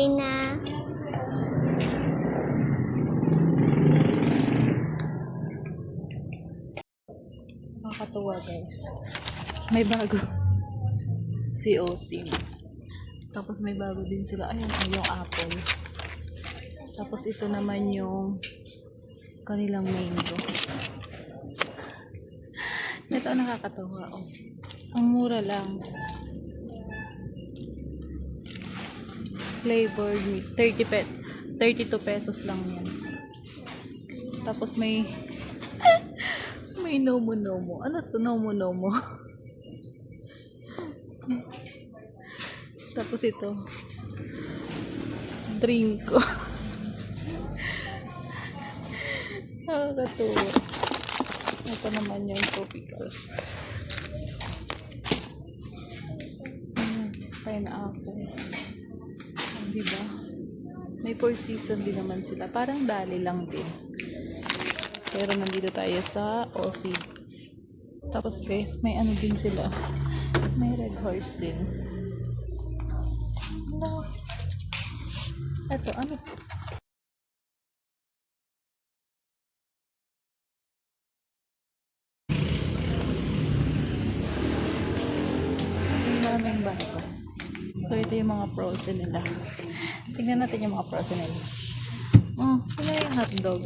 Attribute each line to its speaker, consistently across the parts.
Speaker 1: Okay na.
Speaker 2: Nakakatuwa guys. May bago. Si OSIM. Tapos may bago din sila. Ayun, yung Apple. Tapos ito naman yung kanilang mango. Ito nakakatawa. Oh. Ang mura lang. Flavored meat. 32 pesos lang yan. Tapos may nomo-nomo. Ano to? Nomo-nomo. Tapos ito. Drink ko. Nakakatuwa. Ito naman yung tropical. Pineapple. Diba? May 4 season din naman sila. Parang dali lang din. Pero nandito tayo sa OC. Tapos guys, may ano din sila. May red horse din. Ano? Ito, ano? Maraming bago. So, ito yung mga frozen nila. Tingnan natin yung mga frozen nila. Oh, ito yung hotdog.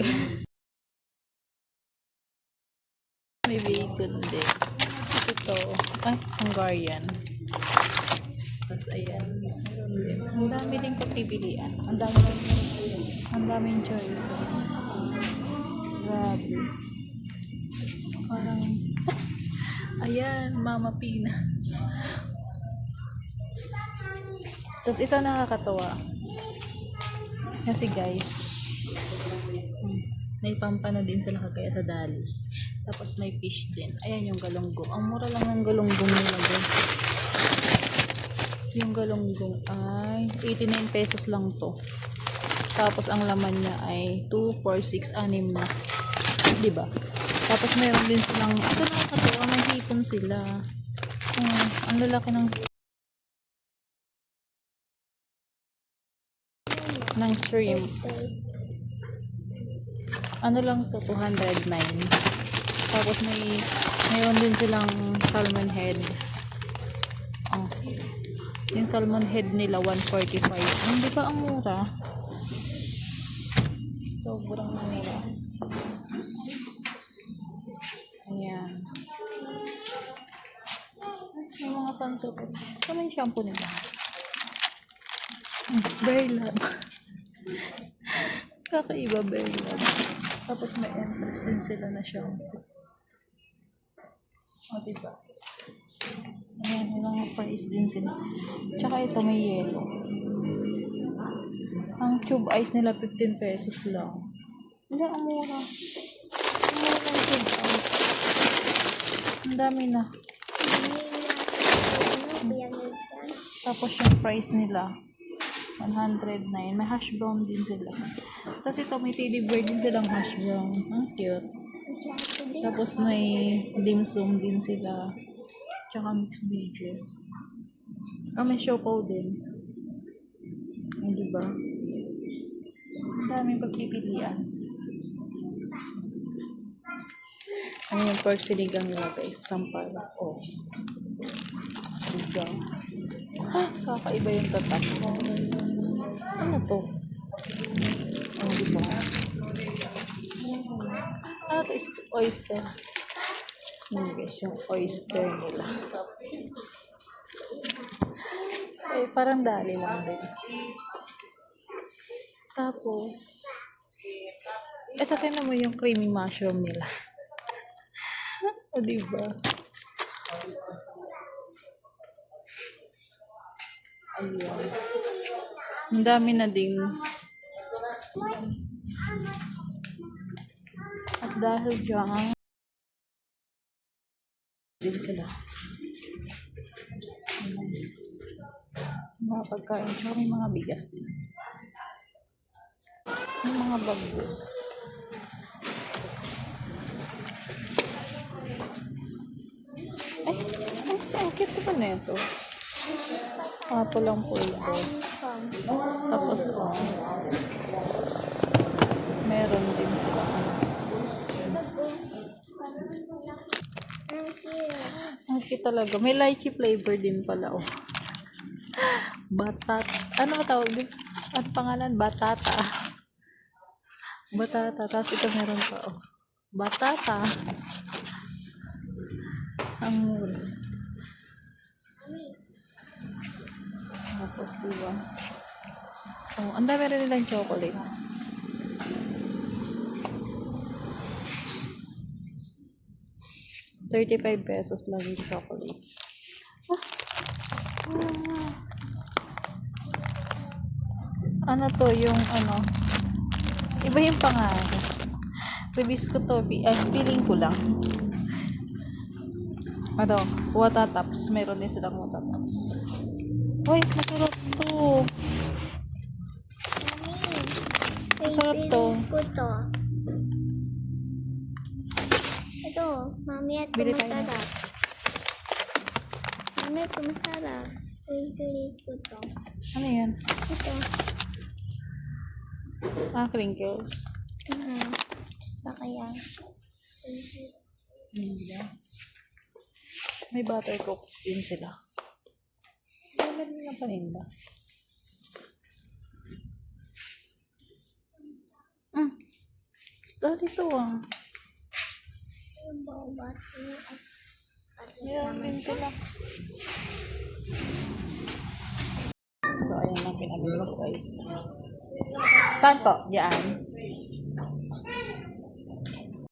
Speaker 2: May bacon din. Ito. Ay, Hungarian. Tapos, ayan. Ang dami din pagpipilian. Ang daming choices. Grabe. Parang, ayan, Mama Pinas. Tapos ito nakakatawa. Kasi guys, may pampano din sila kagaya sa Dali. Tapos may fish din. Ayan yung galunggong. Ang mura lang ng galunggong nila guys. Yung galunggong ay 89 pesos lang to. Tapos ang laman niya ay 2, 4, 6, 6 na. Diba? Tapos mayroon din silang, ito nakakatawa, may hipon sila. Ang lalaki ng shrimp. Ano lang to, 209. Tapos mayroon din silang salmon head. Oh. Yung salmon head nila 145. Hindi ba ang mura? Sobrang mura. Ayan. Yung mga pansot. Ano yung shampoo nila? Bare Lab. Kakaiba, Bare Lab. Tapos may Empress din sila na shampoo. O, diba? Ayan, may mga price din sila. Tsaka ito may yellow. Ang tube ice nila 15 pesos lang. Wala, ang mura. Ang mura ng tube ice. Ang dami na. Tapos yung price nila 109. May hash brown din sila. Tapos ito may teddy bear din silang hash brown. Ang cute. Tapos may dim sum din sila. Tsaka mixed veggies. May siopaw din. Ay, diba? Ang daming pagpipilian. Ano yung pork sinigang nila guys? Sampal. Oh. Diba? Kakaiba yung tatak. Ano to? Oh, diba? Ano to? Oyster. Guys, yung oyster nila. Ay, parang dali lang din. Tapos, eto tingnan mo yung creamy mushroom nila. O, diba? Ayan. Ang dami na din. At dahil dyan, din sila. Mga pagkain. So, may mga bigas din. May mga bago. Ay, ang cute ba na ito? Apple lang po ito. Tapos to. Meron din sila. Ang cute talaga. May lychee flavor din pala, oh. Batat. Ano ba tawag din? Ano pangalan? Batata. Batata. Tapos ito meron pa, oh. Batata. Ang mura. Tapos, diba? Oh, ang dami rin nilang chocolate. ₱35 lang yung chocolate. Ano to, yung ano, iba yung pangalan. Release ko to, feeling ko lang. Ano, Watataps. Meron din silang Watataps. Uy, masarap to. Masarap to.
Speaker 1: Ko to. Ito, mami, ito
Speaker 2: Bili tayo na.
Speaker 1: masarap. Mami, ito masarap. Favorite ko to.
Speaker 2: Ano yan?
Speaker 1: Ito.
Speaker 2: Crinkles.
Speaker 1: Baka yan.
Speaker 2: Hindi. May butter cookies din sila. Meron na paninda. Dali to ah.
Speaker 1: Yung bawat at
Speaker 2: Meron din sila. So, ayan lang pinabili ko guys. Saan po? Diyan.